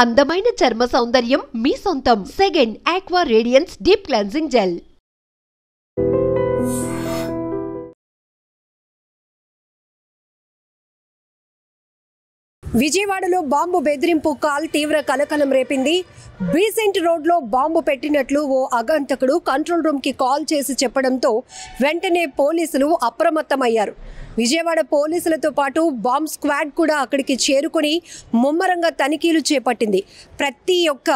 అందమైన చర్మ సౌందర్యం మీ సొంతం. Second aqua radiance deep cleansing gel. విజయవాడలో బాంబు బెదిరింపు కాల్ తీవ్ర కలకలం రేపింది. బీసెంట్ రోడ్లో బాంబు పెట్టినట్లు ఓ అగంతకుడు కంట్రోల్ రూమ్కి కాల్ చేసి చెప్పడంతో వెంటనే పోలీసులు అప్రమత్తమయ్యారు. విజయవాడ పోలీసులతో పాటు బాంబ్ స్క్వాడ్ కూడా అక్కడికి చేరుకొని ముమ్మరంగా తనిఖీలు చేపట్టింది. ప్రతి ఒక్క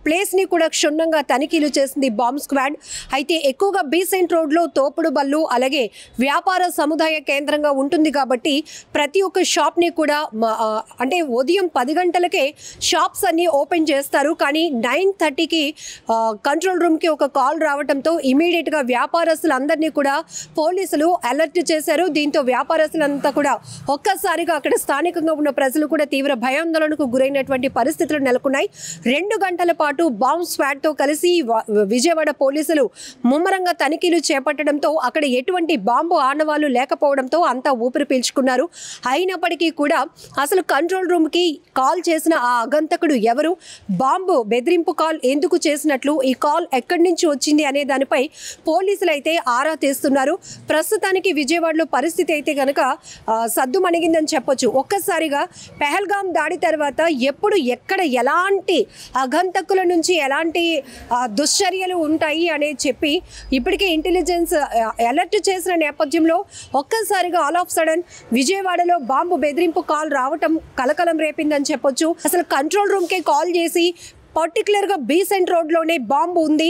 ప్లేస్ని కూడా క్షుణ్ణంగా తనిఖీలు చేసింది బాంబ్ స్క్వాడ్. అయితే ఎక్కువగా బీసెంట్ రోడ్లో తోపుడు బళ్ళు అలాగే వ్యాపార సముదాయ కేంద్రంగా ఉంటుంది కాబట్టి ప్రతి ఒక్క షాప్ని కూడా అంటే ఉదయం 10 గంటలకే షాప్స్ అన్నీ ఓపెన్ చేస్తారు. కానీ 9:30కి కంట్రోల్ రూమ్కి ఒక కాల్ రావడంతో ఇమీడియట్గా వ్యాపారస్తులందరినీ కూడా పోలీసులు అలర్ట్ చేశారు. దీంతో వ్యాపారస్తులంతా కూడా ఒక్కసారిగా అక్కడ స్థానికంగా ఉన్న ప్రజలు కూడా తీవ్ర భయాందోళనకు గురైనటువంటి పరిస్థితులు నెలకొన్నాయి. 2 గంటల పాటు బాంబ్ స్క్వాడ్తో కలిసి విజయవాడ పోలీసులు ముమ్మరంగా తనిఖీలు చేపట్టడంతో అక్కడ ఎటువంటి బాంబు ఆనవాళ్లు లేకపోవడంతో అంతా ఊపిరి పీల్చుకున్నారు. అయినప్పటికీ కూడా అసలు కంట్రోల్ రూమ్కి కాల్ చేసిన ఆ అగంతకుడు ఎవరు, బాంబు బెదిరింపు కాల్ ఎందుకు చేసినట్లు, ఈ కాల్ ఎక్కడి నుంచి వచ్చింది అనే దానిపై పోలీసులు అయితే ఆరా తీస్తున్నారు. ప్రస్తుతానికి విజయవాడలో పరిస్థితి అయితే కనుక సద్దుమణిగిందని చెప్పొచ్చు. ఒక్కసారిగా పెహల్గాం దాడి తర్వాత ఎప్పుడు ఎక్కడ ఎలాంటి అగంతకుల నుంచి ఎలాంటి దుశ్చర్యలు ఉంటాయి అనేది చెప్పి ఇప్పటికే ఇంటెలిజెన్స్ అలర్ట్ చేసిన నేపథ్యంలో ఒక్కసారిగా ఆల్ ఆఫ్ సడన్ విజయవాడలో బాంబు బెదిరింపు కాల్ రావటం కలకలం రేపిందని చెప్పొచ్చు. అసలు కంట్రోల్ రూమ్కే కాల్ చేసి పర్టికులర్గా బీసెంట్ రోడ్లోనే బాంబు ఉంది,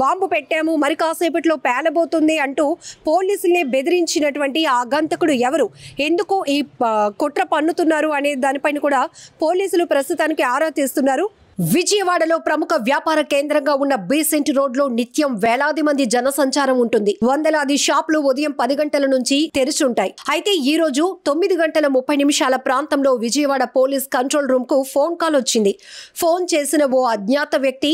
బాంబు పెట్టాము, మరి కాసేపట్లో పేలబోతుంది అంటూ పోలీసుల్ని బెదిరించినటువంటి ఆ అగంతకుడు ఎవరు, ఎందుకు ఈ కుట్ర పన్నుతున్నారు అనే దానిపైన కూడా పోలీసులు ప్రస్తుతానికి ఆరా తీస్తున్నారు. విజయవాడలో ప్రముఖ వ్యాపార కేంద్రంగా ఉన్న బీసెంట్ రోడ్లో నిత్యం వేలాది మంది జనసంచారం ఉంటుంది. వందలాది షాపులు ఉదయం 10 గంటల నుంచి తెరిచి ఉంటాయి. అయితే ఈ రోజు 9:30 ప్రాంతంలో విజయవాడ పోలీస్ కంట్రోల్ రూమ్ కు ఫోన్ కాల్ వచ్చింది. ఫోన్ చేసిన ఓ అజ్ఞాత వ్యక్తి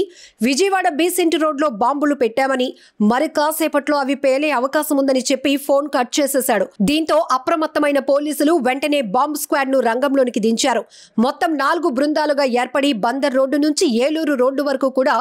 విజయవాడ బీసెంట్ రోడ్లో బాంబులు పెట్టామని, మరి కాసేపట్లో అవి పేలే అవకాశం ఉందని చెప్పి ఫోన్ కట్ చేసేశాడు. దీంతో అప్రమత్తమైన పోలీసులు వెంటనే బాంబ్ స్క్వాడ్ ను రంగంలోనికి దించారు. మొత్తం 4 బృందాలుగా ఏర్పడి బందర్ రోడ్డు నుంచి ఏలూరు రోడ్డు వరకు కూడా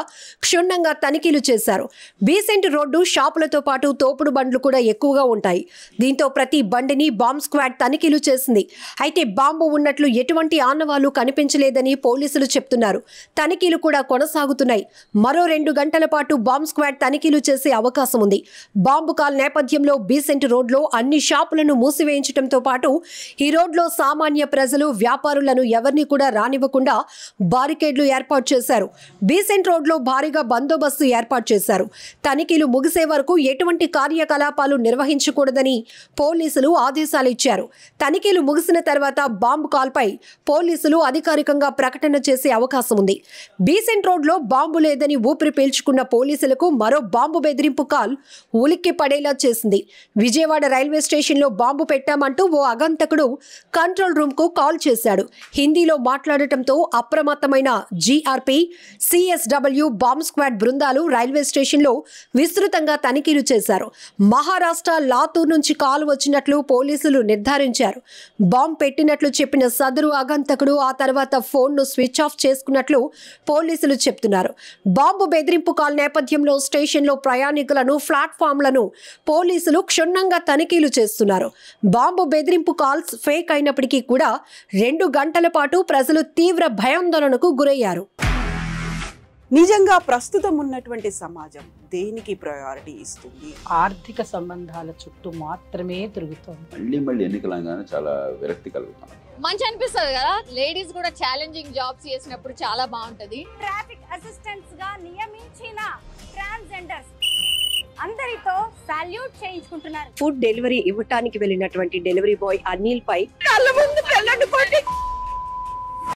క్షుణ్ణంగా తనిఖీలు చేశారు. బీసెంట్ రోడ్డు షాపులతో పాటు తోపుడు బండ్లు కూడా ఎక్కువగా ఉంటాయి. దీంతో ప్రతి బండిని బాంబ్ స్క్వాడ్ తనిఖీలు చేసింది. అయితే బాంబు ఉన్నట్లు ఎటువంటి ఆనవాళ్లు కనిపించలేదని పోలీసులు చెప్తున్నారు. తనిఖీలు కూడా కొనసాగుతున్నాయి. మరో 2 గంటల పాటు బాంబ్ స్క్వాడ్ తనిఖీలు చేసే అవకాశం ఉంది. బాంబు కాల్ నేపథ్యంలో బీసెంట్ రోడ్లో అన్ని షాపులను మూసివేయించడంతో పాటు ఈ రోడ్లో సామాన్య ప్రజలు వ్యాపారులను ఎవరిని కూడా రానివ్వకుండా బారికేడ్లు ఏర్పాటు చేశారు. బీసెంట్ రోడ్లో భారీగా బందోబస్తు ఏర్పాటు చేశారు. తనిఖీలు ముగిసే వరకు ఎటువంటి కార్యకలాపాలు నిర్వహించకూడదని పోలీసులు ఆదేశాలు ఇచ్చారు. తనిఖీలు ముగిసిన తర్వాత బాంబు కాల్పై పోలీసులు అధికారికంగా ప్రకటన చేసే అవకాశం ఉంది. బీసెంట్ రోడ్లో బాంబు లేదని ఊపిరి పీల్చుకున్న పోలీసులకు మరో బాంబు బెదిరింపు కాల్ ఉలిక్కి పడేలా చేసింది. విజయవాడ రైల్వే స్టేషన్లో బాంబు పెట్టామంటూ ఓ అగంతకుడు కంట్రోల్ రూమ్ కు కాల్ చేశాడు. హిందీలో మాట్లాడటంతో అప్రమత్తమైన జీఆర్పీ, సిఎస్డబ్ల్యూ బాంబ్ స్క్వాడ్ బృందాలు రైల్వే స్టేషన్లో విస్తృతంగా తనిఖీలు చేశారు. మహారాష్ట్ర లాతూర్ నుంచి కాల్ వచ్చినట్లు పోలీసులు నిర్ధారించారు. బాంబ్ పెట్టినట్లు చెప్పిన సదరు అగంతకుడు ఆ తర్వాత ఫోన్ను స్విచ్ ఆఫ్ చేసుకున్నట్లు పోలీసులు చెప్తున్నారు. బాంబు బెదిరింపు కాల్ నేపథ్యంలో స్టేషన్లో ప్రయాణికులను, ప్లాట్ఫామ్లను పోలీసులు క్షుణ్ణంగా తనిఖీలు చేస్తున్నారు. బాంబు బెదిరింపు కాల్స్ ఫేక్ అయినప్పటికీ కూడా 2 గంటల పాటు ప్రజలు తీవ్ర భయాందోళనకు గురయ్యారు. నిజంగా ప్రస్తుతం ఉన్నటువంటి సమాజం దేనికి ప్రయారిటీ ఇస్తుంది? ఆర్థిక సంబంధాల చుట్టూ మాత్రమే తిరుగుతుంది. మళ్ళీ ఎన్నికలంగానే చాలా విరక్తి కలుగుతాను. మంచి అనిపిస్తుంది కదా, లేడీస్ కూడా ఛాలెంజింగ్ జాబ్స్ చేసినప్పుడు చాలా బాగుంటది. ట్రాఫిక్ అసిస్టెంట్స్ గా నియమించిన ట్రాన్స్జెండర్స్ అందరితో సాల్యూట్ చేయించుకుంటున్నారు. ఫుడ్ డెలివరీ ఇవ్వటానికి వెళ్ళినటువంటి డెలివరీ బాయ్ అనిల్ పై